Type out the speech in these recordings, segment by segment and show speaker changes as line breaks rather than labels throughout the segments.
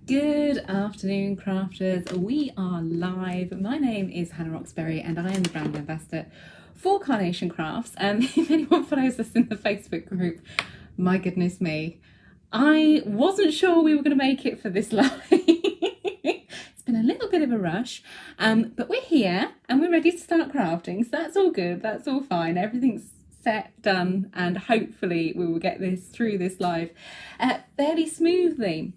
Good afternoon, crafters. We are live. My name is Hannah Roxbury and I am the brand ambassador for Carnation Crafts. If anyone follows us in the Facebook group, my goodness me, I wasn't sure we were going to make it for this live. It's been a little bit of a rush, but we're here and we're ready to start crafting, so that's all good, that's all fine. Everything's set, done, and hopefully we will get this through this live fairly smoothly.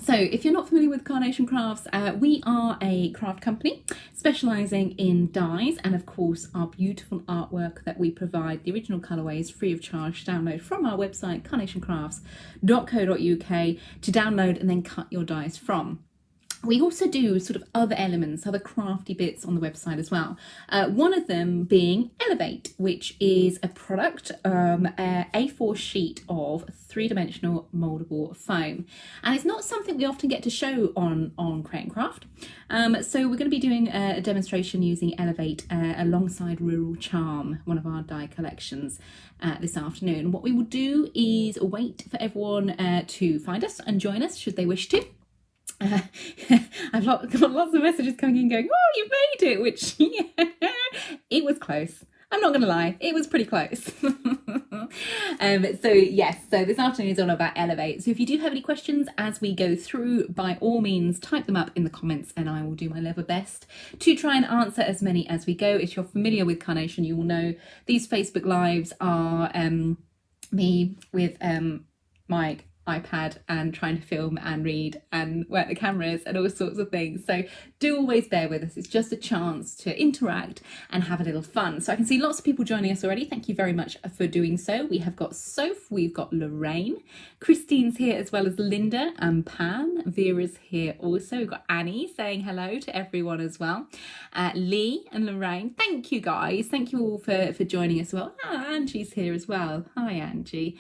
So if you're not familiar with Carnation Crafts, we are a craft company specialising in dyes and of course our beautiful artwork that we provide, the original colourways, free of charge to download from our website carnationcrafts.co.uk to download and then cut your dyes from. We also do sort of other elements, other crafty bits on the website as well. One of them being Elevate, which is a product, a A4 sheet of three-dimensional mouldable foam. And it's not something we often get to show on Create & Craft. So we're going to be doing a demonstration using Elevate alongside Rural Charm, one of our dye collections, this afternoon. What we will do is wait for everyone to find us and join us should they wish to. I've got lots of messages coming in going, oh, you made it, which, yeah, it was close. I'm not going to lie, it was pretty close. So yes, so this afternoon is all about Elevate. So if you do have any questions as we go through, by all means, type them up in the comments and I will do my level best to try and answer as many as we go. If you're familiar with Carnation, you will know these Facebook Lives are me with my iPad and trying to film and read and work the cameras and all sorts of things. So do always bear with us. It's just a chance to interact and have a little fun. So I can see lots of people joining us already. Thank you very much for doing so. We have got Soph, we've got Lorraine, Christine's here as well as Linda and Pam. Vera's here also. We've got Annie saying hello to everyone as well. Lee and Lorraine, thank you guys. Thank you all for joining us as well. Angie's here as well. Hi Angie.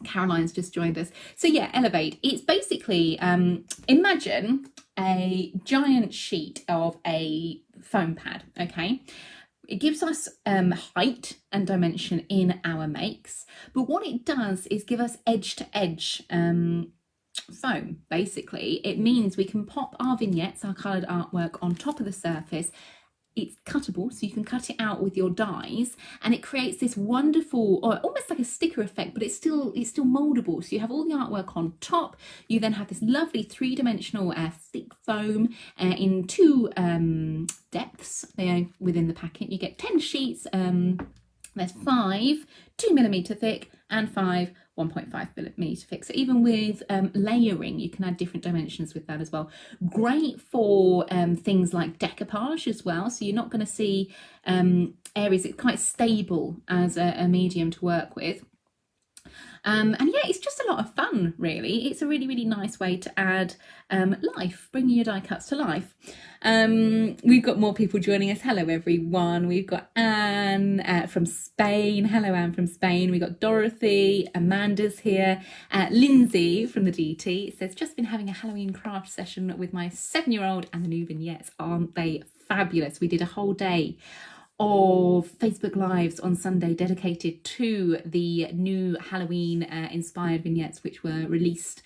Caroline's just joined us. So yeah, Elevate. It's basically, imagine a giant sheet of a foam pad, okay? It gives us height and dimension in our makes, but what it does is give us edge to edge foam, basically. It means we can pop our vignettes, our coloured artwork on top of the surface. It's cuttable, so you can cut it out with your dies, and it creates this wonderful, or almost like a sticker effect, but it's still moldable. So you have all the artwork on top. You then have this lovely three-dimensional thick foam in two depths within the packet. You get 10 sheets. There's 5 2mm thick and 5 1.5mm thick. So even with layering, you can add different dimensions with that as well. Great for things like decoupage as well. So you're not going to see areas. It's quite stable as a medium to work with. And yeah, it's just a lot of fun, really. It's a really, really nice way to add life, bringing your die cuts to life. We've got more people joining us. Hello, everyone. We've got Anne from Spain. Hello, Anne from Spain. We've got Dorothy. Amanda's here. Lindsay from the DT says, just been having a Halloween craft session with my 7-year-old and the new vignettes. Aren't they fabulous? We did a whole day of Facebook Lives on Sunday dedicated to the new Halloween inspired vignettes which were released,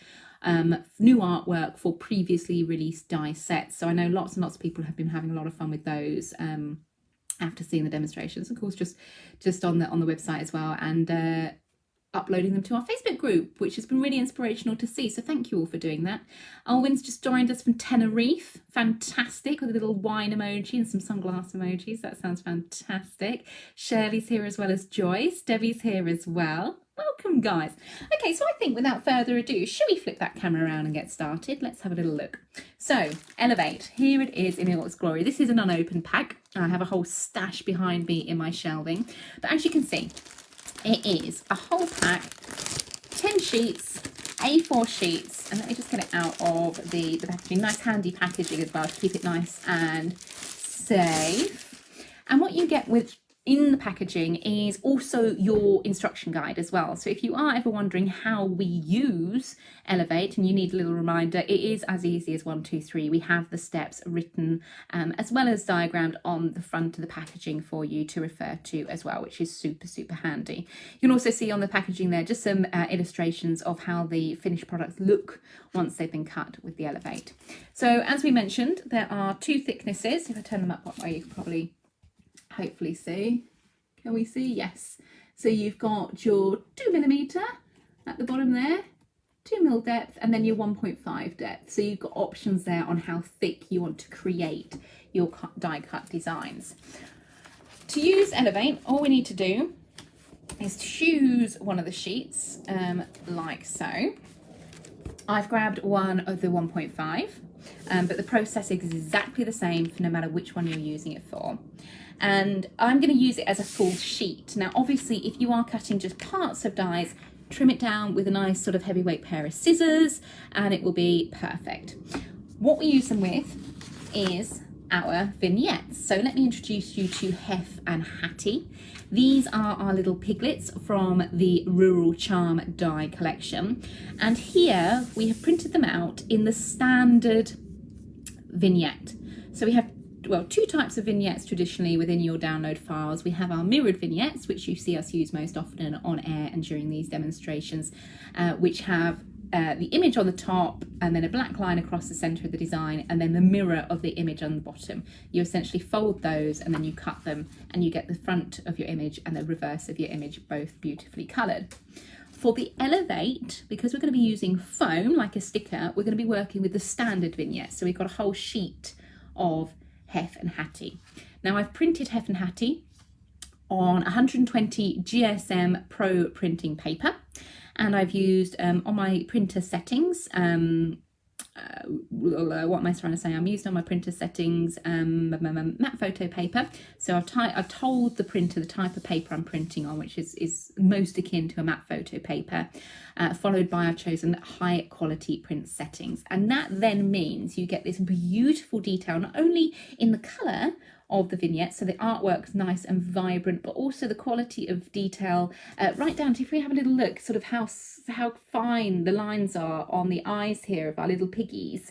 new artwork for previously released die sets. So I know lots and lots of people have been having a lot of fun with those after seeing the demonstrations, of course, just on the website as well, and uploading them to our Facebook group, which has been really inspirational to see. So thank you all for doing that. Alwyn's just joined us from Tenerife. Fantastic, with a little wine emoji and some sunglass emojis. That sounds fantastic. Shirley's here as well as Joyce. Debbie's here as well. Welcome, guys. Okay, so I think without further ado, should we flip that camera around and get started? Let's have a little look. So, Elevate, here it is in all its glory. This is an unopened pack. I have a whole stash behind me in my shelving. But as you can see, it is a whole pack, 10 sheets, A4 sheets, and let me just get it out of the packaging. Nice handy packaging as well to keep it nice and safe. And what you get in the packaging is also your instruction guide as well. So if you are ever wondering how we use Elevate and you need a little reminder, it is as easy as 1, 2, 3. We have the steps written as well as diagrammed on the front of the packaging for you to refer to as well, which is super, super handy. You can also see on the packaging there just some illustrations of how the finished products look once they've been cut with the Elevate. So as we mentioned, there are 2 thicknesses. If I turn them up that way, you can probably hopefully see. Can we see? Yes. So you've got your 2mm at the bottom there, 2mm depth, and then your 1.5 depth. So you've got options there on how thick you want to create your die cut designs. To use Elevate, all we need to do is choose one of the sheets like so. I've grabbed one of the 1.5, but the process is exactly the same for no matter which one you're using it for. And I'm going to use it as a full sheet. Now, obviously, if you are cutting just parts of dies, trim it down with a nice sort of heavyweight pair of scissors, and it will be perfect. What we use them with is our vignettes. So let me introduce you to Hef and Hattie. These are our little piglets from the Rural Charm die collection. And here we have printed them out in the standard vignette. So we have, well, 2 types of vignettes traditionally within your download files. We have our mirrored vignettes, which you see us use most often on air and during these demonstrations, which have the image on the top and then a black line across the center of the design and then the mirror of the image on the bottom. You essentially fold those and then you cut them and you get the front of your image and the reverse of your image both beautifully colored. For the Elevate, because we're going to be using foam like a sticker, we're going to be working with the standard vignette. So we've got a whole sheet of Hef and Hattie. Now I've printed Hef and Hattie on 120 GSM Pro printing paper, and I've used on my printer settings, what am I trying to say? I'm used on my printer settings matte photo paper. So I've told the printer the type of paper I'm printing on, which is most akin to a matte photo paper, followed by I've chosen high quality print settings. And that then means you get this beautiful detail, not only in the colour of the vignette, so the artwork's nice and vibrant, but also the quality of detail, right down to, if we have a little look, sort of how fine the lines are on the eyes here of our little piggies.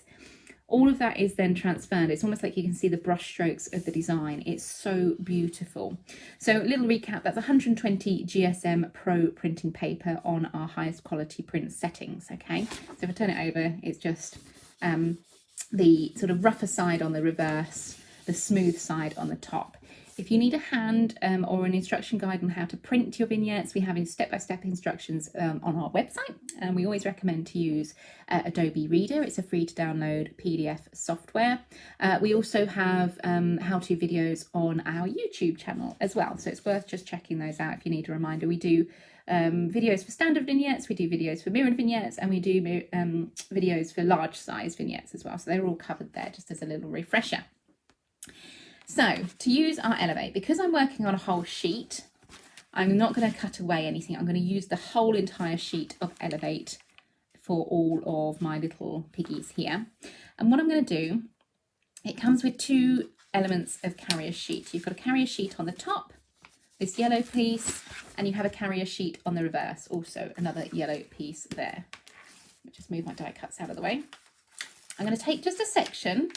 All of that is then transferred. It's almost like you can see the brush strokes of the design. It's so beautiful. So a little recap, that's 120 GSM Pro printing paper on our highest quality print settings, okay? So if I turn it over, it's just the sort of rougher side on the reverse, the smooth side on the top. If you need a hand or an instruction guide on how to print your vignettes, we have step-by-step instructions on our website, and we always recommend to use Adobe Reader. It's a free to download PDF software. We also have how-to videos on our YouTube channel as well, so it's worth just checking those out if you need a reminder. We do videos for standard vignettes, we do videos for mirrored vignettes, and we do videos for large size vignettes as well, so they're all covered there just as a little refresher. So to use our Elevate, because I'm working on a whole sheet, I'm not going to cut away anything. I'm going to use the whole entire sheet of Elevate for all of my little piggies here. And what I'm going to do, it comes with 2 elements of carrier sheet. You've got a carrier sheet on the top, this yellow piece, and you have a carrier sheet on the reverse, also another yellow piece there. Let me just move my die cuts out of the way. I'm going to take just a section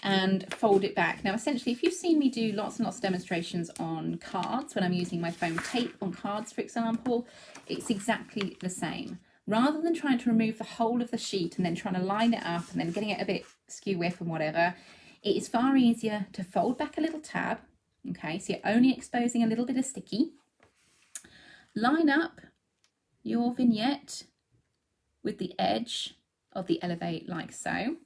and fold it back. Now essentially, if you've seen me do lots and lots of demonstrations on cards, when I'm using my foam tape on cards for example, it's exactly the same. Rather than trying to remove the whole of the sheet and then trying to line it up and then getting it a bit skew whiff and whatever, it is far easier to fold back a little tab, okay, so you're only exposing a little bit of sticky. Line up your vignette with the edge of the Elevate like so.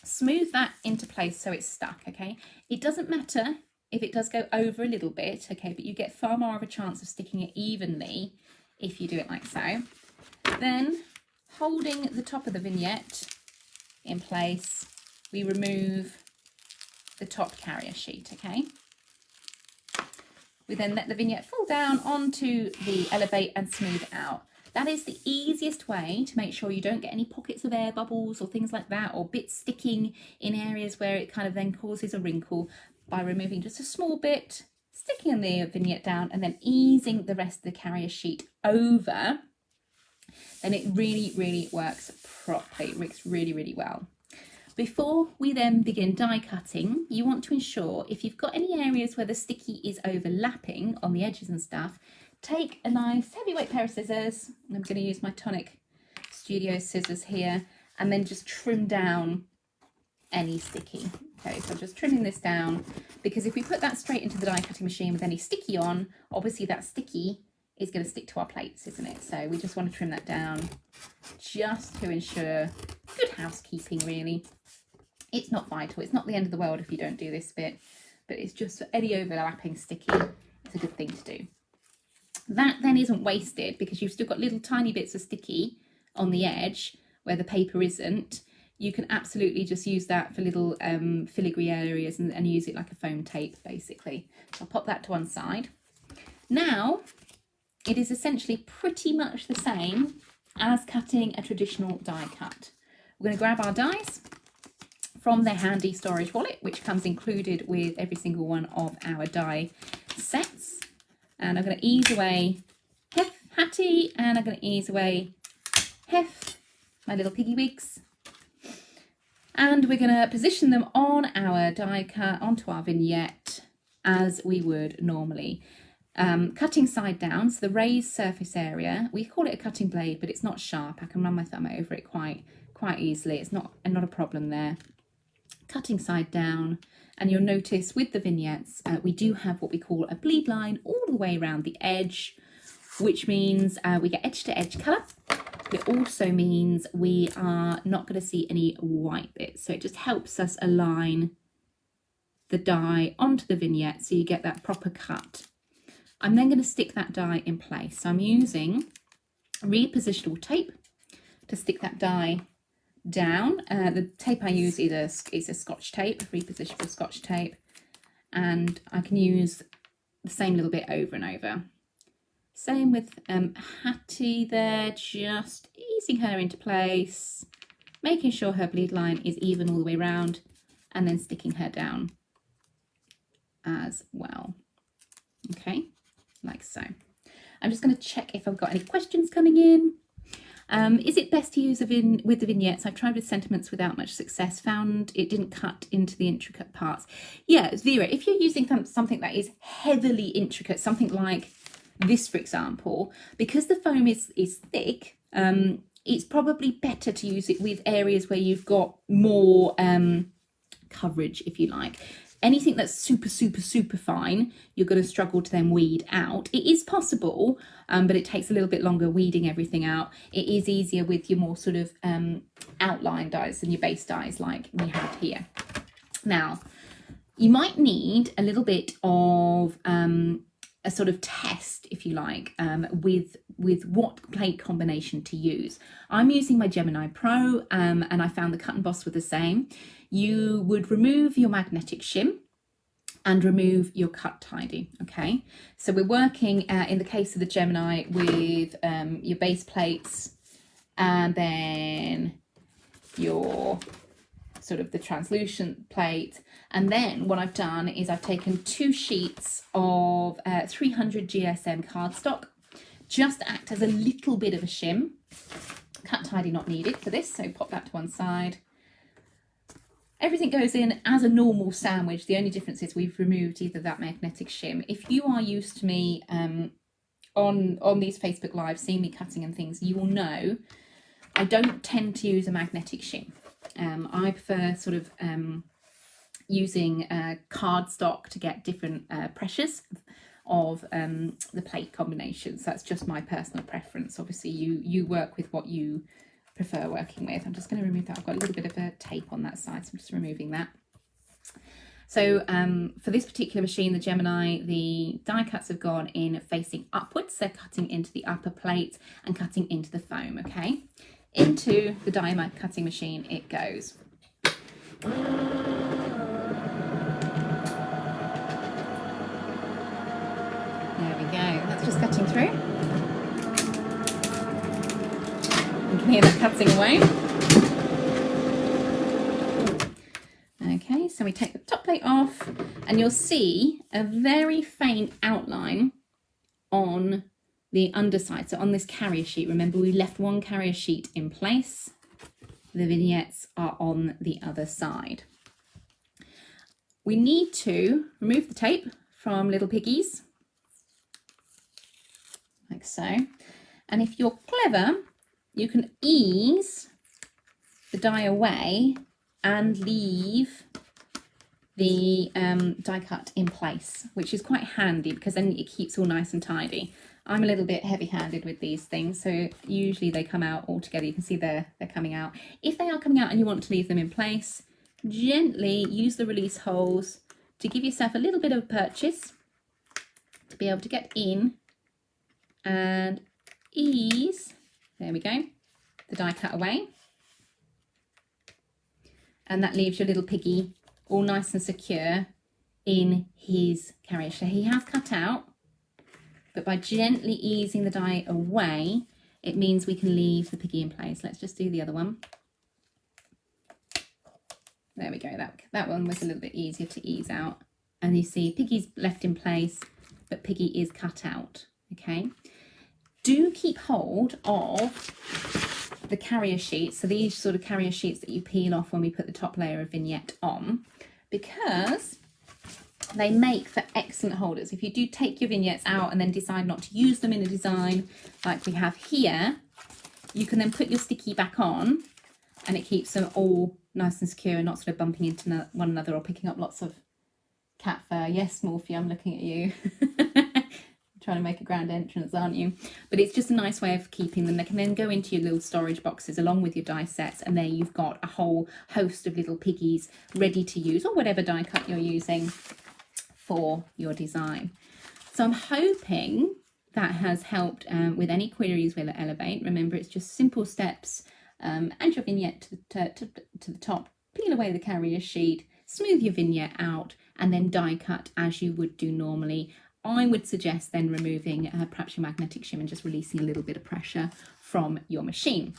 Smooth that into place so it's stuck, okay? It doesn't matter if it does go over a little bit, okay, but you get far more of a chance of sticking it evenly if you do it like so. Then, holding the top of the vignette in place, we remove the top carrier sheet, okay? We then let the vignette fall down onto the Elevate and smooth it out. That is the easiest way to make sure you don't get any pockets of air bubbles or things like that, or bits sticking in areas where it kind of then causes a wrinkle, by removing just a small bit, sticking the vignette down and then easing the rest of the carrier sheet over, then it really, really works properly. It works really, really well. Before we then begin die cutting, you want to ensure if you've got any areas where the sticky is overlapping on the edges and stuff, take a nice heavyweight pair of scissors. I'm going to use my Tonic Studio scissors here, and then just trim down any sticky. Okay, so I'm just trimming this down, because if we put that straight into the die cutting machine with any sticky on, obviously that sticky is going to stick to our plates, isn't it? So we just want to trim that down just to ensure good housekeeping, really. It's not vital, it's not the end of the world if you don't do this bit, but it's just for any overlapping sticky, it's a good thing to do. That then isn't wasted, because you've still got little tiny bits of sticky on the edge where the paper isn't. You can absolutely just use that for little filigree areas and use it like a foam tape, basically. So I'll pop that to one side. Now, it is essentially pretty much the same as cutting a traditional die cut. We're going to grab our dies from their handy storage wallet, which comes included with every single one of our die sets. And I'm going to ease away Hef Hattie, and I'm going to ease away Hef, my little piggy wigs. And we're going to position them on our die cut, onto our vignette, as we would normally. Cutting side down, so the raised surface area, we call it a cutting blade, but it's not sharp. I can run my thumb over it quite easily. It's not a problem there. Cutting side down, and you'll notice with the vignettes, we do have what we call a bleed line all the way around the edge, which means we get edge to edge colour. It also means we are not going to see any white bits, so it just helps us align the die onto the vignette so you get that proper cut. I'm then going to stick that die in place. So I'm using repositionable tape to stick that die down. The tape I use is a Scotch tape, repositionable Scotch tape, and I can use the same little bit over and over. Same with Hattie there, just easing her into place, making sure her bleed line is even all the way around, and then sticking her down as well. Okay, like so. I'm just going to check if I've got any questions coming in. Is it best to use with the vignettes? I've tried with sentiments without much success, found it didn't cut into the intricate parts. Yeah, Vera, if you're using something that is heavily intricate, something like this, for example, because the foam is thick, it's probably better to use it with areas where you've got more coverage, if you like. Anything that's super, super, super fine, you're going to struggle to then weed out. It is possible, but it takes a little bit longer weeding everything out. It is easier with your more sort of outline dies than your base dies like we have here. Now, you might need a little bit of a sort of test, if you like, with what plate combination to use. I'm using my Gemini Pro, and I found the cut and emboss were the same. You would remove your magnetic shim and remove your cut tidy, okay? So we're working, in the case of the Gemini, with your base plates and then your sort of the translucent plate. And then what I've done is I've taken 2 sheets of 300 GSM cardstock, just to act as a little bit of a shim. Cut tidy not needed for this, so pop that to one side. Everything goes in as a normal sandwich. The only difference is we've removed either that magnetic shim. If you are used to me on these Facebook Lives, seeing me cutting and things, you will know I don't tend to use a magnetic shim. I prefer sort of using cardstock to get different pressures of the plate combinations. That's just my personal preference. Obviously, you work with what you prefer working with. I'm just going to remove that. I've got a little bit of a tape on that side, so I'm just removing that. So for this particular machine, the Gemini, the die cuts have gone in facing upwards. They're cutting into the upper plate and cutting into the foam, okay? Into the die cutting machine it goes. There we go. That's just cutting through. You can hear that cutting away. Okay, So we take the top plate off and you'll see a very faint outline on the underside. So on this carrier sheet, remember we left one carrier sheet in place. The vignettes are on the other side. We need to remove the tape from Little Piggies, like so. And if you're clever, you can ease the die away and leave the die cut in place, which is quite handy because then it keeps all nice and tidy. I'm a little bit heavy-handed with these things, so usually they come out all together. You can see they're coming out. If they are coming out and you want to leave them in place, gently use the release holes to give yourself a little bit of purchase to be able to get in and ease, there we go, the die cut away. And that leaves your little piggy all nice and secure in his carriage. So he has cut out, but by gently easing the die away, it means we can leave the piggy in place. Let's just do the other one. There we go, that one was a little bit easier to ease out. And you see piggy's left in place, but piggy is cut out, okay? Do keep hold of the carrier sheets, so these sort of carrier sheets that you peel off when we put the top layer of vignette on, because they make for excellent holders. If you do take your vignettes out and then decide not to use them in a design like we have here, you can then put your sticky back on and it keeps them all nice and secure and not sort of bumping into one another or picking up lots of cat fur. Yes, Morphy, I'm looking at you. Trying to make a grand entrance, aren't you? But it's just a nice way of keeping them. They can then go into your little storage boxes along with your die sets, and there you've got a whole host of little piggies ready to use, or whatever die cut you're using for your design. So I'm hoping that has helped with any queries with Elevate. Remember, it's just simple steps and your vignette to the top. Peel away the carrier sheet, smooth your vignette out, and then die cut as you would do normally. I would suggest then removing perhaps your magnetic shim and just releasing a little bit of pressure from your machine.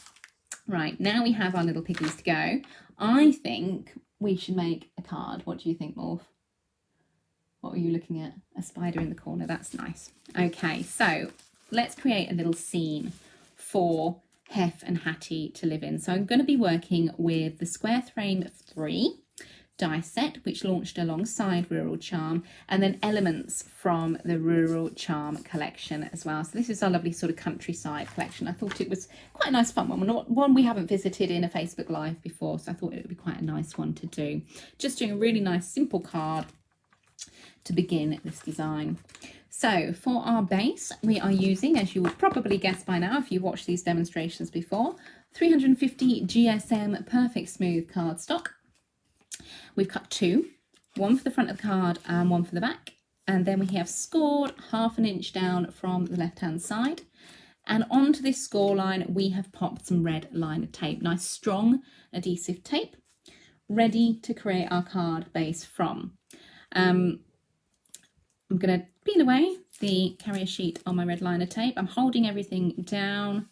Right, now we have our little piggies to go. I think we should make a card. What do you think, Morph? What are you looking at? A spider in the corner, that's nice. Okay, so let's create a little scene for Hef and Hattie to live in. So I'm going to be working with the Square Frame 3 die set, which launched alongside Rural Charm, and then elements from the Rural Charm collection as well. So this is our lovely sort of countryside collection. I thought it was quite a nice fun one we haven't visited in a Facebook Live before, so I thought it would be quite a nice one to do. Just doing a really nice simple card to begin this design. So for our base, we are using, as you would probably guess by now if you watched these demonstrations before, 350 GSM Perfect Smooth cardstock. We've cut two, one for the front of the card and one for the back, and then we have scored 1/2 inch down from the left hand side, and onto this score line we have popped some red liner tape, nice strong adhesive tape, ready to create our card base from. I'm going to peel away the carrier sheet on my red liner tape. I'm holding everything down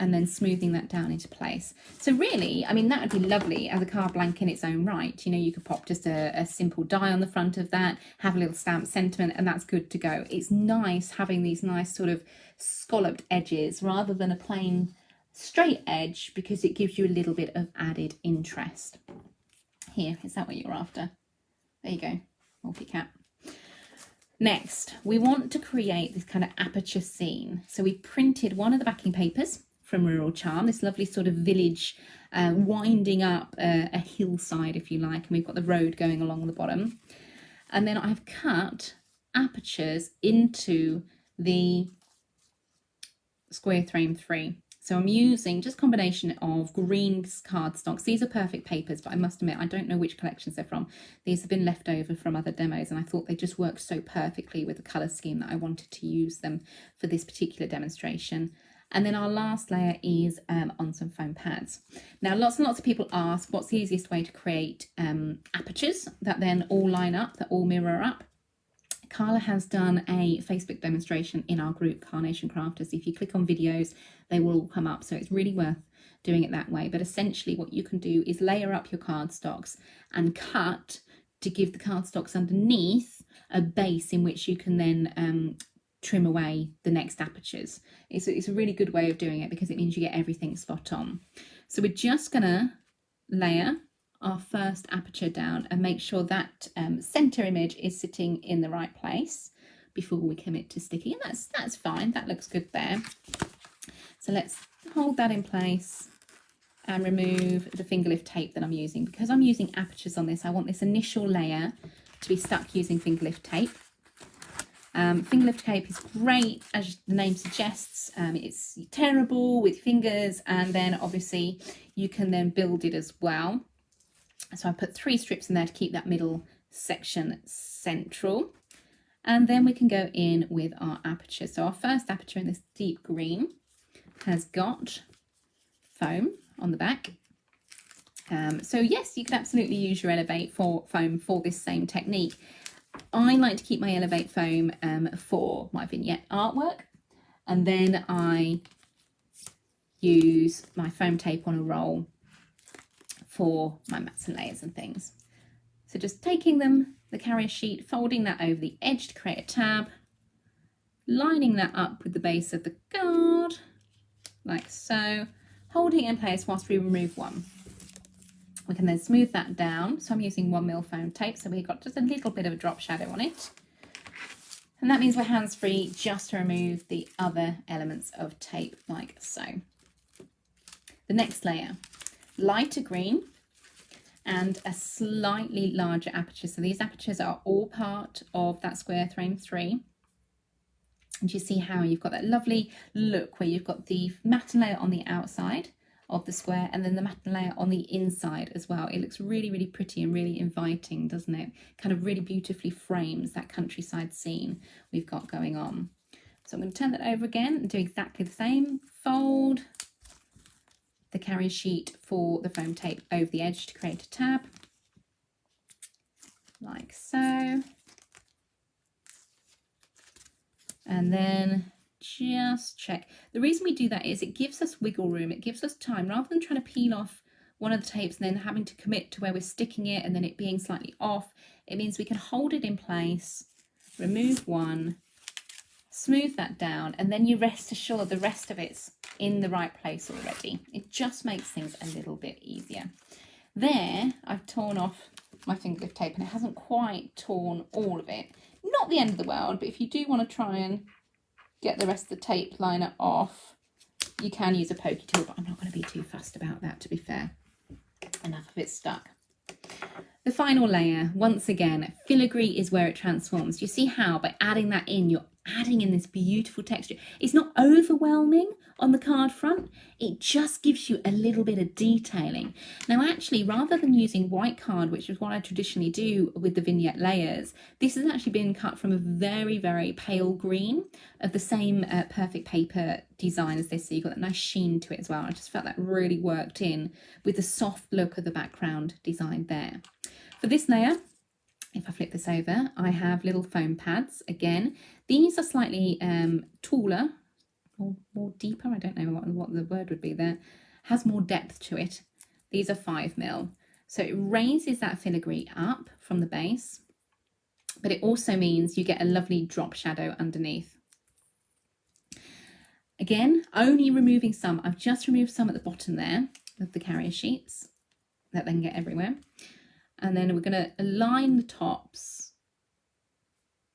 and then smoothing that down into place. So really, I mean, that would be lovely as a card blank in its own right. You know, you could pop just a simple die on the front of that, have a little stamp sentiment, and that's good to go. It's nice having these nice sort of scalloped edges rather than a plain straight edge, because it gives you a little bit of added interest. Here, is that what you're after? There you go, Morphy Cat. Next, we want to create this kind of aperture scene. So we printed one of the backing papers from Rural Charm, this lovely sort of village winding up a hillside, if you like, and we've got the road going along the bottom. And then I've cut apertures into the Square Frame 3. So I'm using just a combination of green cardstocks. These are perfect papers, but I must admit, I don't know which collections they're from. These have been left over from other demos, and I thought they just worked so perfectly with the colour scheme that I wanted to use them for this particular demonstration. And then our last layer is on some foam pads. Now, lots and lots of people ask, what's the easiest way to create apertures that then all line up, that all mirror up? Carla has done a Facebook demonstration in our group, Carnation Crafters. If you click on videos, they will all come up. So it's really worth doing it that way. But essentially what you can do is layer up your cardstocks and cut to give the cardstocks underneath a base in which you can then trim away the next apertures. It's a really good way of doing it because it means you get everything spot on. So we're just gonna layer our first aperture down and make sure that center image is sitting in the right place before we commit to sticking. And that's fine, that looks good there. So let's hold that in place and remove the finger lift tape that I'm using. Because I'm using apertures on this, I want this initial layer to be stuck using finger lift tape. Finger lift tape is great, as the name suggests. It's tearable with fingers, and then obviously you can then build it as well. So I put 3 strips in there to keep that middle section central. And then we can go in with our aperture. So our first aperture in this deep green has got foam on the back. So yes, you can absolutely use your Elevate foam for this same technique. I like to keep my Elevate foam for my vignette artwork, and then I use my foam tape on a roll for my mats and layers and things. So just taking the carrier sheet, folding that over the edge to create a tab, lining that up with the base of the card, like so, holding it in place whilst we remove one. We can then smooth that down. So I'm using 1mm foam tape, so we've got just a little bit of a drop shadow on it. And that means we're hands-free just to remove the other elements of tape, like so. The next layer, lighter green and a slightly larger aperture. So these apertures are all part of that square frame 3. And you see how you've got that lovely look where you've got the matte layer on the outside of the square and then the matte layer on the inside as well. It looks really, really pretty and really inviting, doesn't it? Kind of really beautifully frames that countryside scene we've got going on. So I'm going to turn that over again and do exactly the same. Fold the carrier sheet for the foam tape over the edge to create a tab, like so. And then just check. The reason we do that is it gives us wiggle room. It gives us time rather than trying to peel off one of the tapes and then having to commit to where we're sticking it and then it being slightly off. It means we can hold it in place, remove one, smooth that down, and then you rest assured the rest of it's in the right place already. It just makes things a little bit easier. There, I've torn off my finger lift tape and it hasn't quite torn all of it. Not the end of the world, but if you do want to try and get the rest of the tape liner off, you can use a pokey tool, but I'm not going to be too fussed about that, to be fair. Enough of it stuck. The final layer, once again, filigree is where it transforms. You see how by adding that in, you're adding in this beautiful texture. It's not overwhelming on the card front, it just gives you a little bit of detailing. Now actually, rather than using white card, which is what I traditionally do with the vignette layers, this has actually been cut from a very, very pale green of the same perfect paper design as this, so you've got that nice sheen to it as well. I just felt that really worked in with the soft look of the background design there. For this layer, if I flip this over, I have little foam pads. Again, these are slightly taller, or more deeper, I don't know what the word would be there, has more depth to it. These are 5mm. So it raises that filigree up from the base, but it also means you get a lovely drop shadow underneath. Again, only removing some. I've just removed some at the bottom there of the carrier sheets that then get everywhere. And then we're going to align the tops.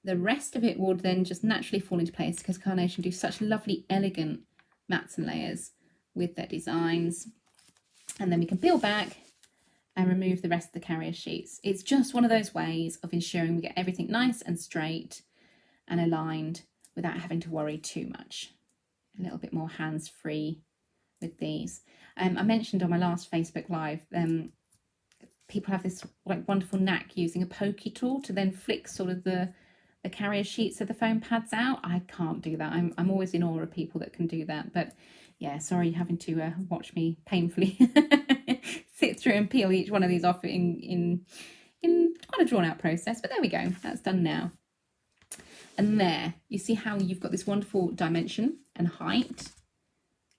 The rest of it will then just naturally fall into place because Carnation do such lovely, elegant mats and layers with their designs. And then we can peel back and remove the rest of the carrier sheets. It's just one of those ways of ensuring we get everything nice and straight and aligned without having to worry too much. A little bit more hands-free with these. I mentioned on my last Facebook Live, people have this like wonderful knack using a pokey tool to then flick sort of the carrier sheets of the foam pads out. I can't do that. I'm always in awe of people that can do that. But yeah, sorry having to watch me painfully sit through and peel each one of these off in quite a drawn out process. But there we go. That's done now. And there, you see how you've got this wonderful dimension and height,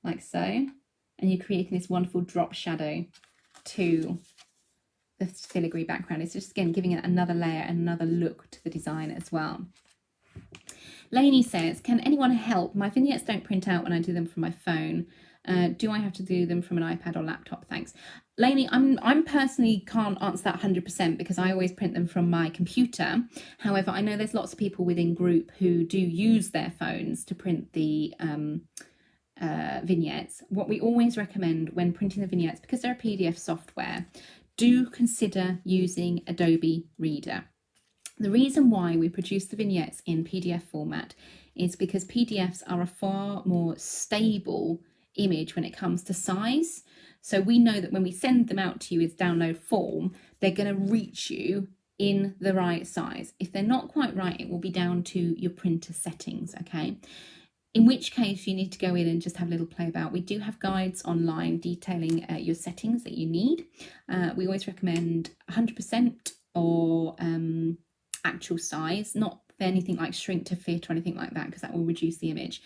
like so. And you're creating this wonderful drop shadow to the filigree background. It's just, again, giving it another layer, another look to the design as well. Lainey says, can anyone help? My vignettes don't print out when I do them from my phone. Do I have to do them from an iPad or laptop? Thanks. Lainey, I'm personally can't answer that 100% because I always print them from my computer. However, I know there's lots of people within group who do use their phones to print the vignettes. What we always recommend when printing the vignettes, because they're a PDF software, do consider using Adobe Reader. The reason why we produce the vignettes in PDF format is because PDFs are a far more stable image when it comes to size. So we know that when we send them out to you as download form, they're going to reach you in the right size. If they're not quite right, it will be down to your printer settings, okay? In which case you need to go in and just have a little play about. We do have guides online detailing your settings that you need. We always recommend 100% or actual size, not anything like shrink to fit or anything like that, because that will reduce the image.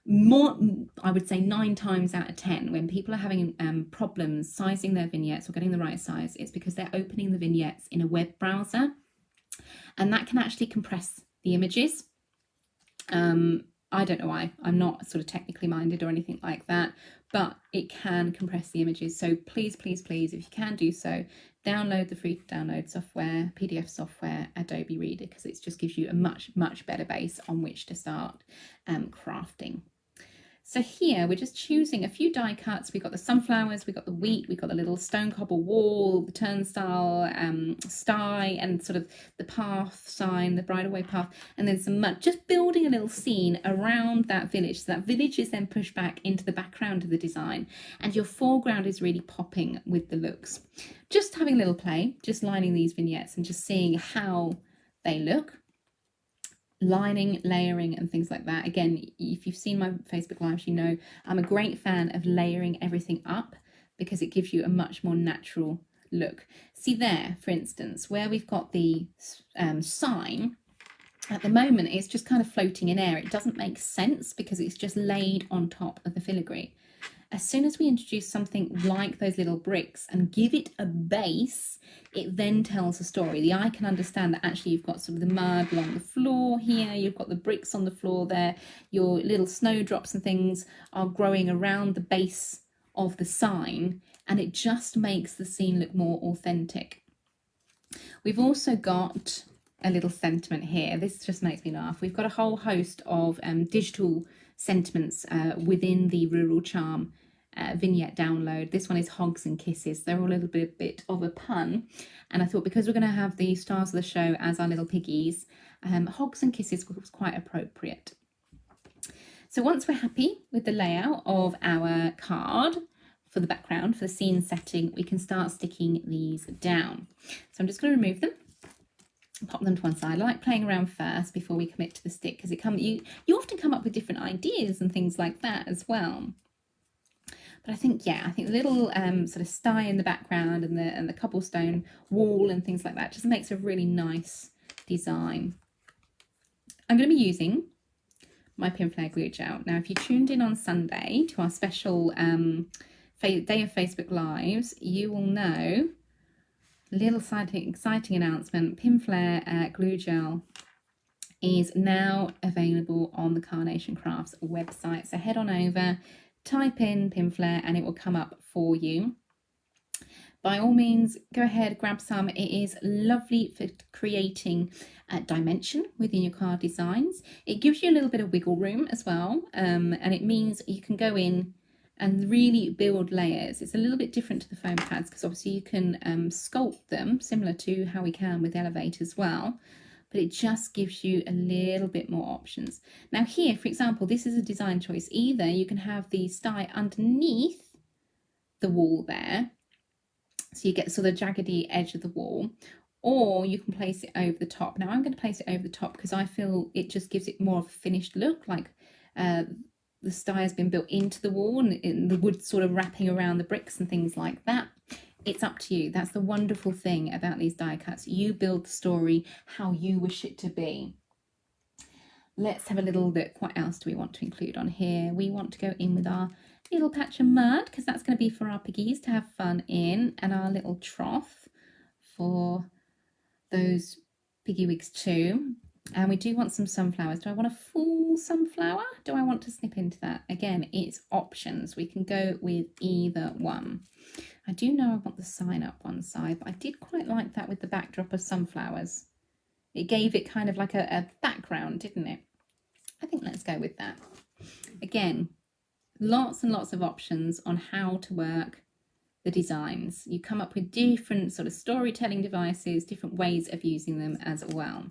More, I would say 9 times out of 10, when people are having problems sizing their vignettes or getting the right size, it's because they're opening the vignettes in a web browser, and that can actually compress the images. I don't know why. I'm not sort of technically minded or anything like that, but it can compress the images. So please, please, please, if you can do so, download the free to download software, PDF software, Adobe Reader, because it just gives you a much, much better base on which to start crafting. So here we're just choosing a few die cuts. We've got the sunflowers, we've got the wheat, we've got the little stone cobble wall, the turnstile, sty, and sort of the path sign, the bridleway path, and then some mud, just building a little scene around that village. So that village is then pushed back into the background of the design, and your foreground is really popping with the looks. Just having a little play, just lining these vignettes and just seeing how they look. Lining, layering, and things like that. Again, if you've seen my Facebook Lives, you know I'm a great fan of layering everything up because it gives you a much more natural look. See there, for instance, where we've got the sign, at the moment it's just kind of floating in air. It doesn't make sense because it's just laid on top of the filigree. As soon as we introduce something like those little bricks and give it a base, it then tells a story. The eye can understand that actually you've got sort of the mud along the floor here, you've got the bricks on the floor there, your little snowdrops and things are growing around the base of the sign, and it just makes the scene look more authentic. We've also got a little sentiment here. This just makes me laugh. We've got a whole host of digital sentiments within the Rural Charm vignette download. This one is Hogs and Kisses. They're all a little bit of a pun, and I thought because we're going to have the stars of the show as our little piggies, Hogs and Kisses was quite appropriate. So once we're happy with the layout of our card for the background, for the scene setting, we can start sticking these down. So I'm just going to remove them, pop them to one side. I like playing around first before we commit to the stick, because you often come up with different ideas and things like that as well. But I think the little sort of sty in the background and the cobblestone wall and things like that just makes a really nice design. I'm going to be using my Pinflair glue gel. Now, if you tuned in on Sunday to our special day of Facebook Lives, you will know a little exciting announcement. Pinflair glue gel is now available on the Carnation Crafts website. So head on over, type in Pinflair and it will come up for you. By all means, go ahead, grab some. It is lovely for creating dimension within your card designs. It gives you a little bit of wiggle room as well, and it means you can go in and really build layers. It's a little bit different to the foam pads because obviously you can sculpt them, similar to how we can with Elevate as well, but it just gives you a little bit more options. Now here, for example, this is a design choice. Either you can have the sty underneath the wall there, so you get sort of jaggedy edge of the wall, or you can place it over the top. Now I'm going to place it over the top because I feel it just gives it more of a finished look, like the sty has been built into the wall and the wood sort of wrapping around the bricks and things like that. It's up to you. That's the wonderful thing about these die cuts. You build the story how you wish it to be. Let's have a little look. What else do we want to include on here? We want to go in with our little patch of mud because that's going to be for our piggies to have fun in, and our little trough for those piggy wigs too. And we do want some sunflowers. Do I want a full sunflower? Do I want to snip into that? Again, it's options. We can go with either one. I do know I want the sign up one side, but I did quite like that with the backdrop of sunflowers. It gave it kind of like a background, didn't it? I think let's go with that. Again, lots and lots of options on how to work the designs. You come up with different sort of storytelling devices, different ways of using them as well.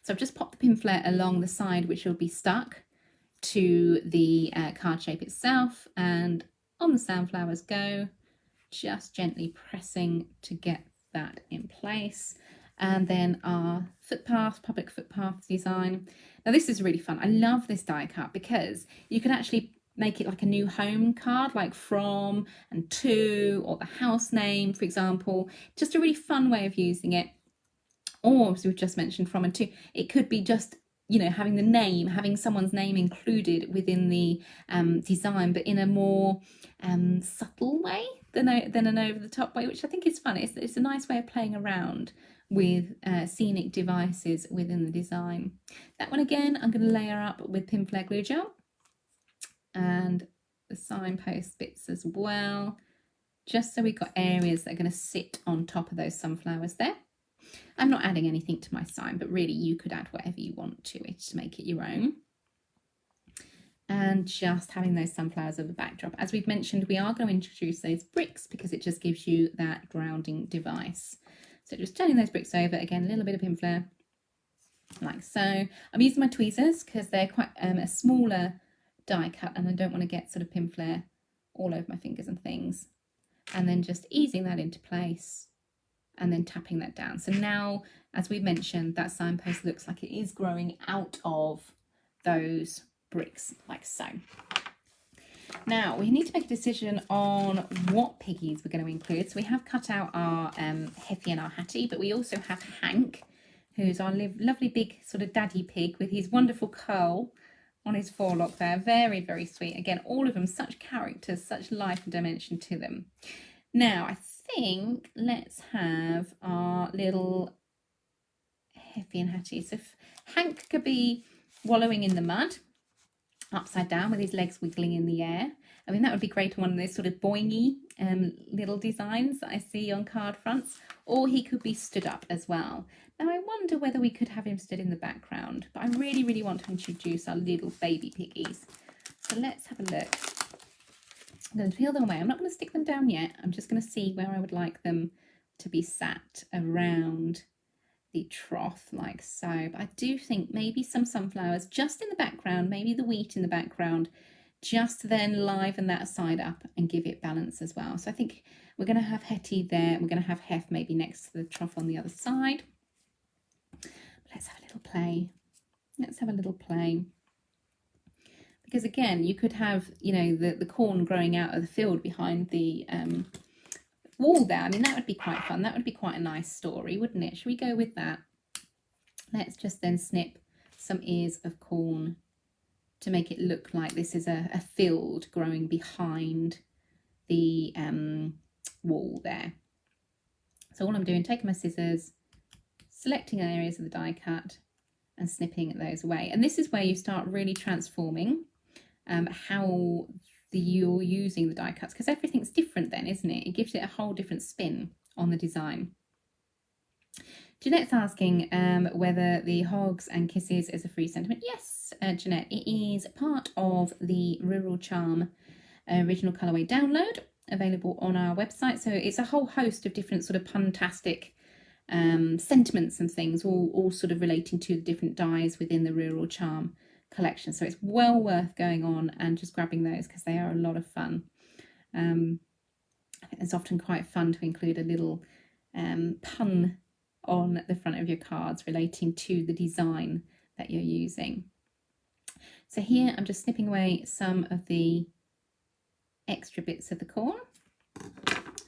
So I've just popped the pin flare along the side, which will be stuck to the card shape itself, and on the sunflowers go, just gently pressing to get that in place. And then our footpath, public footpath design. Now this is really fun. I love this die cut because you can actually make it like a new home card, like from and to, or the house name, for example. Just a really fun way of using it. Or, as we've just mentioned, from and to, it could be just, you know, having the name, having someone's name included within the design, but in a more subtle way than an over-the-top way, which I think is fun. It's a nice way of playing around with scenic devices within the design. That one again, I'm going to layer up with pin flare glue gel, and the signpost bits as well, just so we've got areas that are going to sit on top of those sunflowers there. I'm not adding anything to my sign, but really you could add whatever you want to it to make it your own. And just having those sunflowers as a backdrop. As we've mentioned, we are going to introduce those bricks because it just gives you that grounding device. So just turning those bricks over, again, a little bit of pin flare, like so. I'm using my tweezers because they're quite a smaller die cut, and I don't want to get sort of pin flare all over my fingers and things. And then just easing that into place, and then tapping that down. So now, as we mentioned, that signpost looks like it is growing out of those bricks, like so. Now, we need to make a decision on what piggies we're going to include. So we have cut out our Heffy and our Hattie, but we also have Hank, who's our lovely big sort of daddy pig with his wonderful curl on his forelock there. Very, very sweet. Again, all of them such characters, such life and dimension to them. Now, I think let's have our little Heffy and Hattie. So Hank could be wallowing in the mud, upside down with his legs wiggling in the air. I mean, that would be great on one of those sort of boingy little designs that I see on card fronts. Or he could be stood up as well. Now, I wonder whether we could have him stood in the background, but I really, really want to introduce our little baby piggies. So let's have a look. I'm going to peel them away. I'm not going to stick them down yet. I'm just going to see where I would like them to be sat around the trough, like so. But I do think maybe some sunflowers just in the background, maybe the wheat in the background, just to then liven that side up and give it balance as well. So I think we're going to have Hetty there. We're going to have Hef maybe next to the trough on the other side. Let's have a little play. Let's have a little play. Because again, you could have, you know, the corn growing out of the field behind the wall there. I mean, that would be quite fun. That would be quite a nice story, wouldn't it? Should we go with that? Let's just then snip some ears of corn to make it look like this is a field growing behind the wall there. So all I'm doing, taking my scissors, selecting areas of the die cut and snipping those away. And this is where you start really transforming how you're using the die cuts, because everything's different then, isn't it? It gives it a whole different spin on the design. Jeanette's asking whether the Hogs and Kisses is a free sentiment. Yes, Jeanette, it is part of the Rural Charm original colourway download available on our website. So it's a whole host of different sort of puntastic sentiments and things, all sort of relating to the different dyes within the Rural Charm collection. So it's well worth going on and just grabbing those because they are a lot of fun. I think it's often quite fun to include a little pun on the front of your cards relating to the design that you're using. So here I'm just snipping away some of the extra bits of the corn,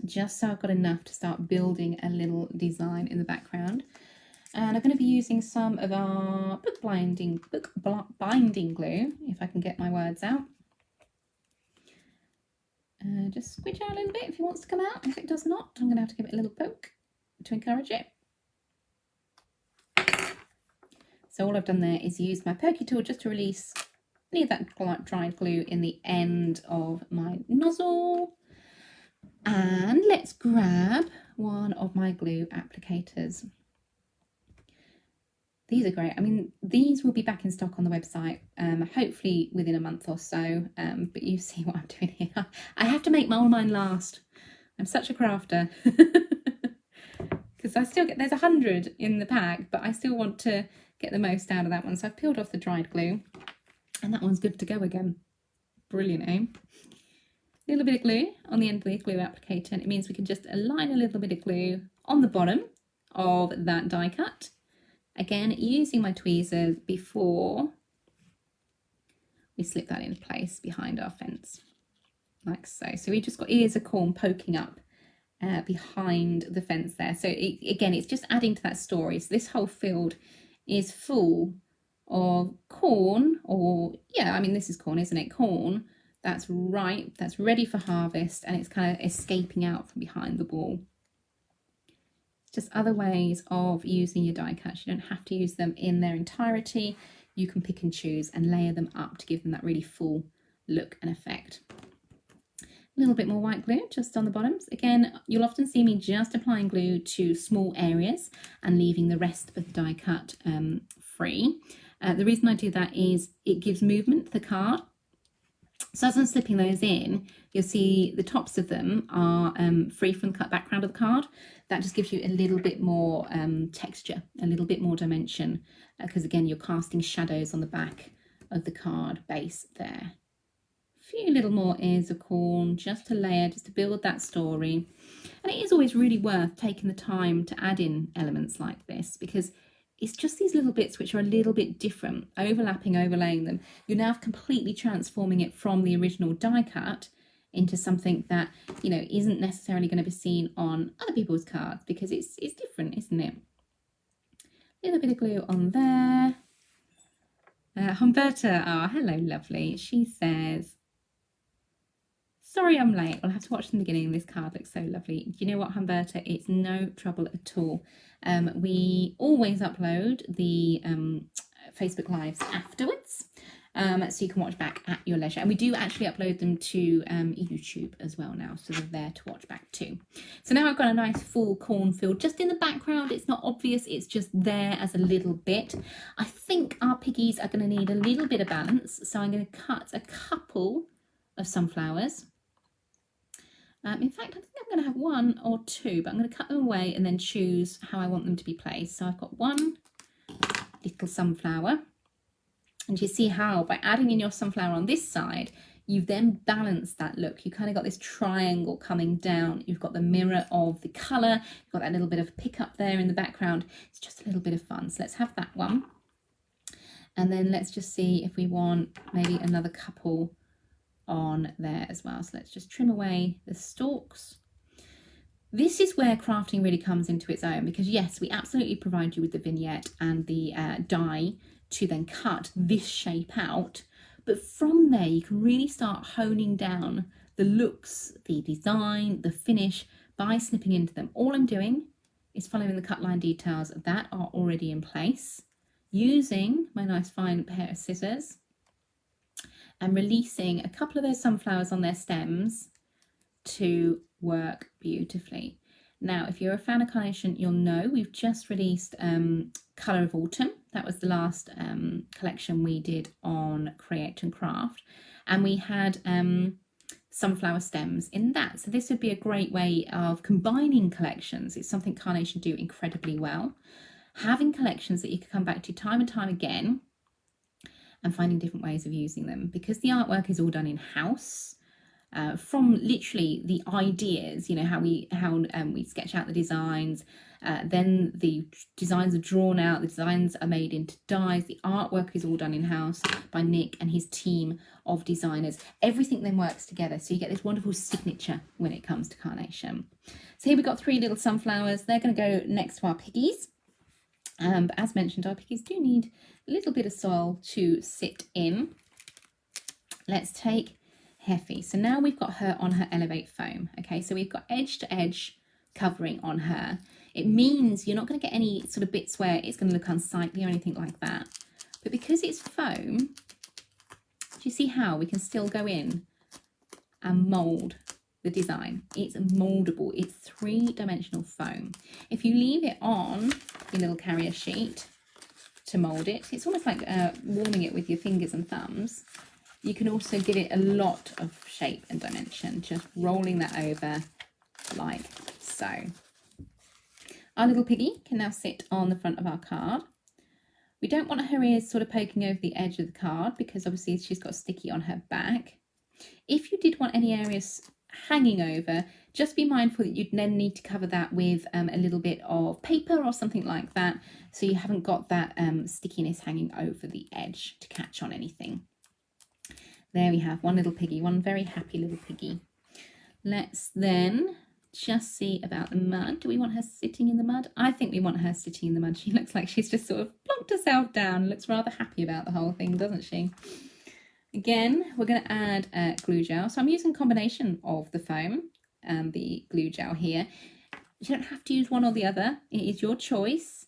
just so I've got enough to start building a little design in the background. And I'm going to be using some of our book binding glue, if I can get my words out. Just squidge out a little bit if it wants to come out. If it does not, I'm going to have to give it a little poke to encourage it. So all I've done there is use my pokey tool just to release any of that dried glue in the end of my nozzle. And let's grab one of my glue applicators. These are great. I mean, these will be back in stock on the website, hopefully within a month or so. But you see what I'm doing here. I have to make all mine last. I'm such a crafter. Because I still get, there's 100 in the pack, but I still want to get the most out of that one. So I've peeled off the dried glue and that one's good to go again. Brilliant, eh? A little bit of glue on the end of the glue applicator, and it means we can just align a little bit of glue on the bottom of that die cut. Again, using my tweezers before we slip that into place behind our fence, like so. So we've just got ears of corn poking up behind the fence there. So again, it's just adding to that story. So this whole field is full of corn, or yeah, I mean, this is corn, isn't it? Corn that's ripe, that's ready for harvest, and it's kind of escaping out from behind the wall. Just other ways of using your die cuts. You don't have to use them in their entirety. You can pick and choose and layer them up to give them that really full look and effect. A little bit more white glue just on the bottoms. Again, you'll often see me just applying glue to small areas and leaving the rest of the die cut free. The reason I do that is it gives movement to the card. So as I'm slipping those in, you'll see the tops of them are free from the cut background of the card. That just gives you a little bit more texture, a little bit more dimension, because again, you're casting shadows on the back of the card base there. A few little more ears of corn just to layer, just to build that story. And it is always really worth taking the time to add in elements like this, because it's just these little bits which are a little bit different, overlapping, overlaying them. You're now completely transforming it from the original die cut into something that, you know, isn't necessarily going to be seen on other people's cards, because it's different, isn't it? A little bit of glue on there. Humberta, oh, hello, lovely. She says, sorry I'm late. I'll have to watch from the beginning. This card looks so lovely. You know what, Humberta? It's no trouble at all. We always upload the Facebook Lives afterwards, so you can watch back at your leisure. And we do actually upload them to YouTube as well now, so they're there to watch back too. So now I've got a nice full cornfield just in the background. It's not obvious, it's just there as a little bit. I think our piggies are going to need a little bit of balance, so I'm going to cut a couple of sunflowers. In fact, I think I'm going to have one or two, but I'm going to cut them away and then choose how I want them to be placed. So I've got one little sunflower. And you see how by adding in your sunflower on this side, you've then balanced that look. You kind of got this triangle coming down. You've got the mirror of the colour. You've got that little bit of pickup there in the background. It's just a little bit of fun. So let's have that one. And then let's just see if we want maybe another couple on there as well. So let's just trim away the stalks. This is where crafting really comes into its own, because yes, we absolutely provide you with the vignette and the die to then cut this shape out, but from there you can really start honing down the looks, the design, the finish by snipping into them. All I'm doing is following the cut line details that are already in place, using my nice fine pair of scissors and releasing a couple of those sunflowers on their stems to work beautifully. Now, if you're a fan of Carnation, you'll know we've just released Colour of Autumn. That was the last collection we did on Create and Craft. And we had sunflower stems in that. So this would be a great way of combining collections. It's something Carnation do incredibly well. Having collections that you can come back to time and time again and finding different ways of using them. Because the artwork is all done in-house. From literally the ideas, you know, how we sketch out the designs, then the designs are drawn out, the designs are made into dies, the artwork is all done in-house by Nick and his team of designers. Everything then works together, so you get this wonderful signature when it comes to Carnation. So here we've got 3 little sunflowers. They're going to go next to our piggies. But as mentioned, our piggies do need a little bit of soil to sit in. Let's take Heffy. So now we've got her on her Elevate Foam. Okay, so we've got edge to edge covering on her. It means you're not going to get any sort of bits where it's going to look unsightly or anything like that. But because it's foam, do you see how we can still go in and mould the design? It's moldable. It's 3-dimensional foam. If you leave it on your little carrier sheet to mould it, it's almost like warming it with your fingers and thumbs. You can also give it a lot of shape and dimension, just rolling that over like so. Our little piggy can now sit on the front of our card. We don't want her ears sort of poking over the edge of the card because obviously she's got sticky on her back. If you did want any areas hanging over, just be mindful that you'd then need to cover that with a little bit of paper or something like that, so you haven't got that stickiness hanging over the edge to catch on anything. There we have one little piggy, one very happy little piggy. Let's then just see about the mud. Do we want her sitting in the mud? I think we want her sitting in the mud. She looks like she's just sort of plonked herself down, looks rather happy about the whole thing, doesn't she? Again, we're going to add glue gel. So I'm using a combination of the foam and the glue gel here. You don't have to use one or the other. It is your choice,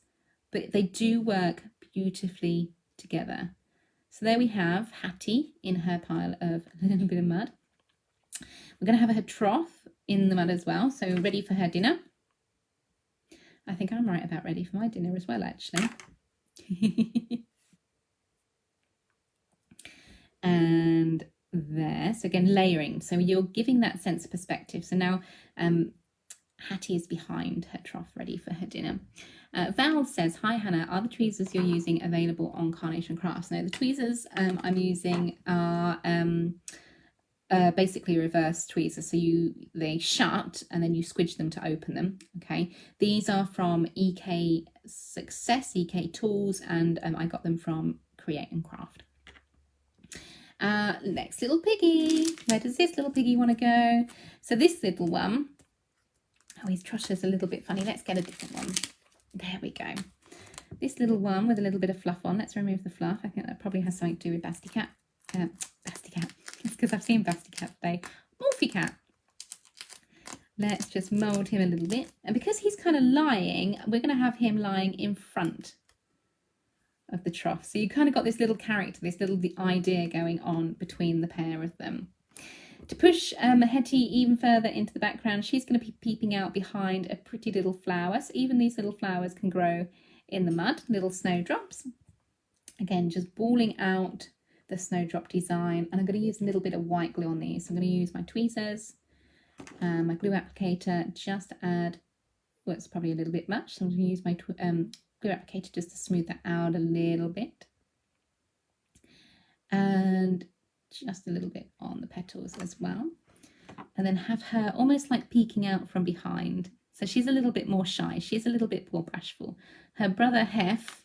but they do work beautifully together. So there we have Hattie in her pile of a little bit of mud. We're going to have her trough in the mud as well, so ready for her dinner. I think I'm right about ready for my dinner as well, actually. And there, so again, layering. So you're giving that sense of perspective. So now Hattie is behind her trough, ready for her dinner. Val says, hi Hannah, are the tweezers you're using available on Carnation Crafts? No, the tweezers I'm using are basically reverse tweezers. So they shut and then you squidge them to open them. Okay, these are from EK Success, EK Tools, and I got them from Create and Craft. Next little piggy. Where does this little piggy want to go? So this little one, oh, his truss is a little bit funny. Let's get a different one. There we go. This little one with a little bit of fluff on. Let's remove the fluff. I think that probably has something to do with Basti Cat. Basti Cat. It's because I've seen Basti Cat today. Morphy Cat. Let's just mould him a little bit. And because he's kind of lying, we're going to have him lying in front of the trough. So you kind of got this little character, this little idea going on between the pair of them. To push Hetty even further into the background, she's going to be peeping out behind a pretty little flower. So even these little flowers can grow in the mud, little snowdrops. Again, just balling out the snowdrop design. And I'm going to use a little bit of white glue on these. So I'm going to use my tweezers, my glue applicator, just to add, well, it's probably a little bit much. So I'm going to use my glue applicator just to smooth that out a little bit. And just a little bit on the petals as well, and then have her almost like peeking out from behind. So she's a little bit more shy, she's a little bit more bashful. Her brother Hef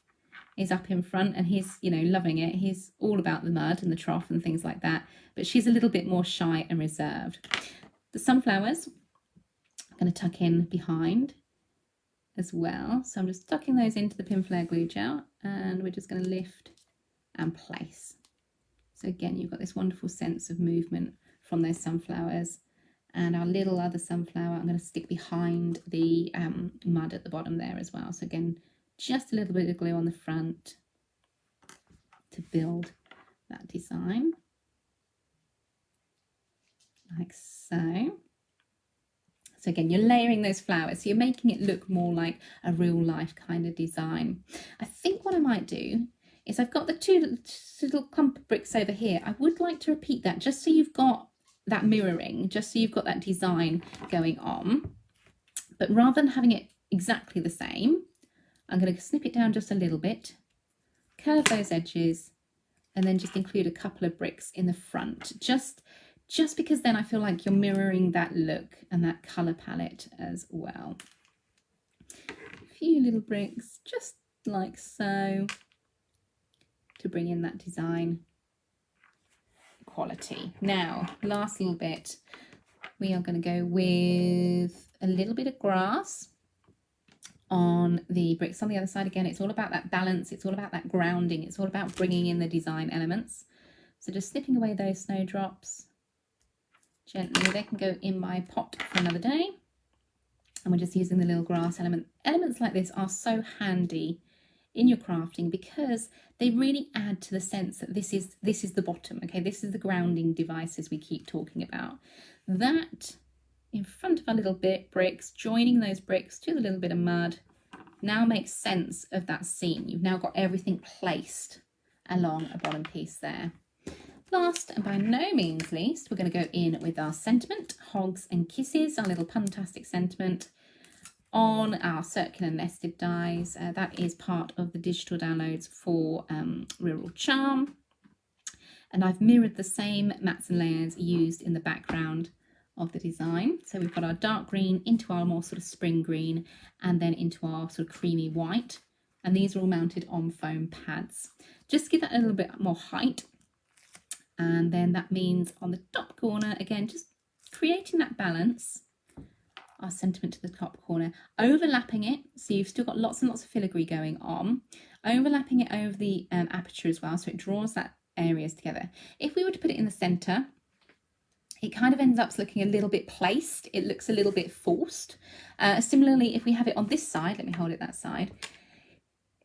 is up in front and he's, you know, loving it. He's all about the mud and the trough and things like that, but she's a little bit more shy and reserved. The sunflowers I'm going to tuck in behind as well, so I'm just tucking those into the Pinflair glue gel, and we're just going to lift and place. So again, you've got this wonderful sense of movement from those sunflowers. And our little other sunflower, I'm going to stick behind the mud at the bottom there as well. So again, just a little bit of glue on the front to build that design. Like so. So again, you're layering those flowers. So you're making it look more like a real life kind of design. I think what I might do is I've got the two little clump of bricks over here. I would like to repeat that just so you've got that mirroring, just so you've got that design going on. But rather than having it exactly the same, I'm going to snip it down just a little bit, curve those edges, and then just include a couple of bricks in the front. Just because then I feel like you're mirroring that look and that colour palette as well. A few little bricks, just like so, to bring in that design quality. Now, last little bit, we are going to go with a little bit of grass on the bricks on the other side. Again, it's all about that balance, it's all about that grounding, it's all about bringing in the design elements. So just snipping away those snowdrops gently. They can go in my pot for another day. And we're just using the little grass element. Elements like this are so handy in your crafting because they really add to the sense that this is the bottom. Okay, this is the grounding devices we keep talking about. That in front of our little bricks, joining those bricks to the little bit of mud, now makes sense of that scene. You've now got everything placed along a bottom piece there. Last and by no means least, we're going to go in with our sentiment, Hogs and Kisses, our little puntastic sentiment on our circular nested dies. That is part of the digital downloads for Rural Charm. And I've mirrored the same mats and layers used in the background of the design. So we've got our dark green into our more sort of spring green and then into our sort of creamy white. And these are all mounted on foam pads. Just to give that a little bit more height. And then that means on the top corner, again, just creating that balance, our sentiment to the top corner, overlapping it. So you've still got lots and lots of filigree going on, overlapping it over the aperture as well. So it draws that areas together. If we were to put it in the center, it kind of ends up looking a little bit placed. It looks a little bit forced. Similarly, if we have it on this side, let me hold it that side,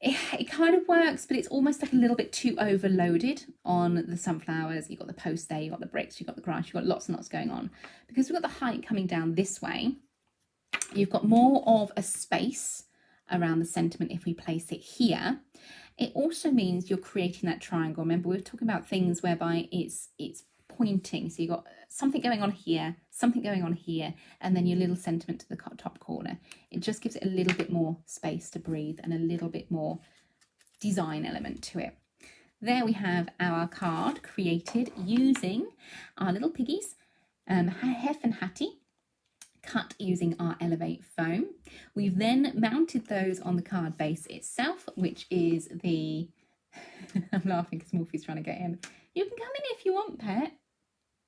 it kind of works, but it's almost like a little bit too overloaded on the sunflowers. You've got the post there, you've got the bricks, you've got the grass, you've got lots and lots going on. Because we've got the height coming down this way, you've got more of a space around the sentiment if we place it here. It also means you're creating that triangle. Remember, we were talking about things whereby it's pointing. So you've got something going on here, something going on here, and then your little sentiment to the top corner. It just gives it a little bit more space to breathe and a little bit more design element to it. There we have our card created using our little piggies, Hef and Hattie, cut using our Elevate Foam. We've then mounted those on the card base itself, which is the... I'm laughing because Morphe's trying to get in. You can come in if you want, pet.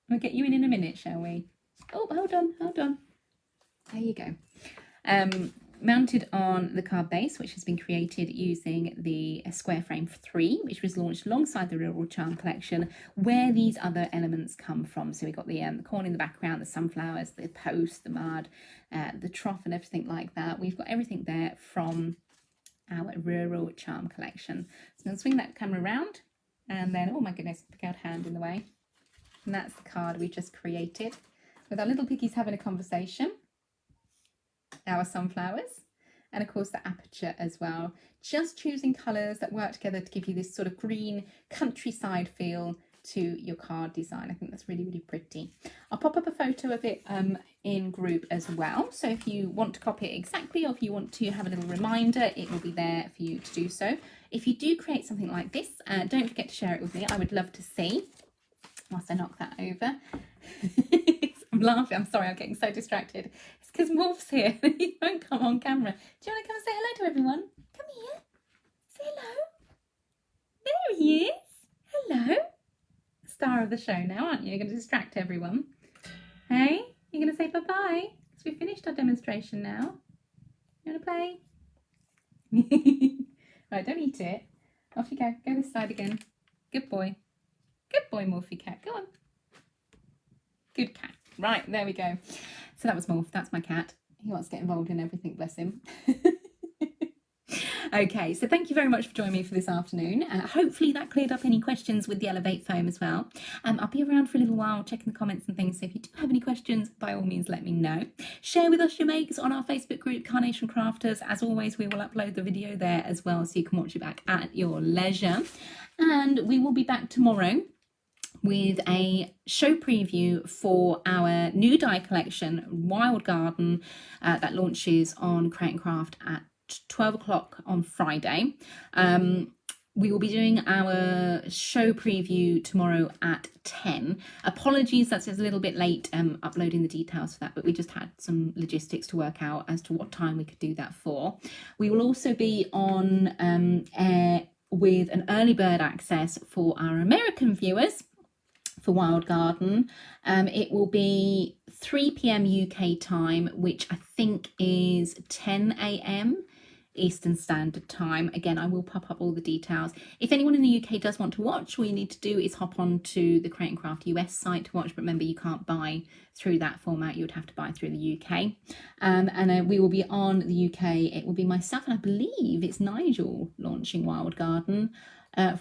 We'll get you in a minute, shall we? Oh, hold on. There you go. Mounted on the card base, which has been created using the Square Frame 3, which was launched alongside the Rural Charm collection, where these other elements come from. So we've got the corn in the background, the sunflowers, the post, the mud, the trough and everything like that. We've got everything there from our Rural Charm collection. So I'm going to swing that camera around and then, oh my goodness, big old hand in the way. And that's the card we just created with our little piggies having a conversation, our sunflowers, and of course the aperture as well. Just choosing colours that work together to give you this sort of green countryside feel to your card design. I think that's really, really pretty. I'll pop up a photo of it in group as well. So if you want to copy it exactly, or if you want to have a little reminder, it will be there for you to do so. If you do create something like this, don't forget to share it with me. I would love to see. Whilst I knock that over. I'm laughing. I'm sorry, I'm getting so distracted. It's because Morph's here. He won't come on camera. Do you want to come and say hello to everyone? Come here. Say hello. There he is. Hello. Star of the show now, aren't you? You're going to distract everyone. Hey, you're going to say bye-bye? Because we've finished our demonstration now. You want to play? Right, don't eat it. Off you go. Go this side again. Good boy. Good boy, Morphy cat. Go on. Good cat. Right, there we go. So that was Morph. That's my cat. He wants to get involved in everything, bless him. Okay, so thank you very much for joining me for this afternoon. Hopefully that cleared up any questions with the Elevate Foam as well. I'll be around for a little while checking the comments and things, so if you do have any questions, by all means let me know. Share with us your makes on our Facebook group, Carnation Crafters. As always, we will upload the video there as well, so you can watch it back at your leisure. And we will be back tomorrow with a show preview for our new die collection, Wild Garden, that launches on Create & Craft at 12 o'clock on Friday. We will be doing our show preview tomorrow at 10. Apologies, that's just a little bit late uploading the details for that, but we just had some logistics to work out as to what time we could do that for. We will also be on air with an early bird access for our American viewers for Wild Garden. It will be 3 p.m. UK time, which I think is 10 a.m. Eastern Standard Time. Again, I will pop up all the details. If anyone in the UK does want to watch, all you need to do is hop on to the Create and Craft US site to watch. But remember, you can't buy through that format. You would have to buy through the UK. And we will be on the UK. It will be myself, and I believe it's Nigel launching Wild Garden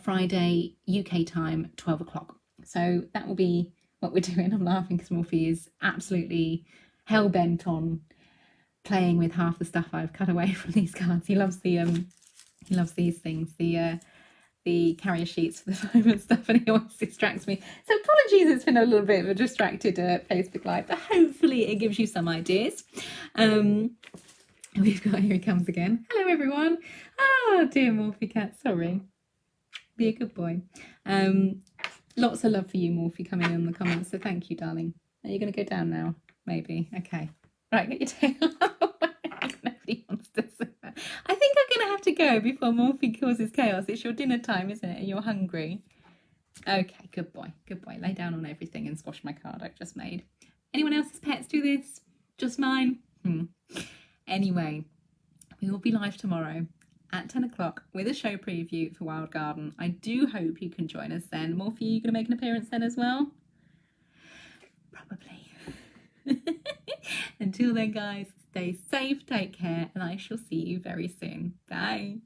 Friday UK time, 12 o'clock. So that will be what we're doing. I'm laughing because Morphe is absolutely hell-bent on playing with half the stuff I've cut away from these cards. He loves these things, the carrier sheets for the foam and stuff, and he always distracts me. So apologies, it's been a little bit of a distracted Facebook Live, but hopefully it gives you some ideas. We've got, here he comes again. Hello everyone. Oh dear Morphe cat, sorry. Be a good boy. Lots of love for you, Morphe, coming in the comments, so thank you, darling. Are you going to go down now? Maybe. Okay. Right, get your tail away. Nobody wants to say that. I think I'm going to have to go before Morphe causes chaos. It's your dinner time, isn't it? And you're hungry. Okay, good boy. Good boy. Lay down on everything and squash my card I've just made. Anyone else's pets do this? Just mine? Anyway, we will be live tomorrow at 10 o'clock with a show preview for Wild Garden. I do hope you can join us then. Morphe, are you going to make an appearance then as well? Probably. Until then, guys, stay safe, take care, and I shall see you very soon. Bye.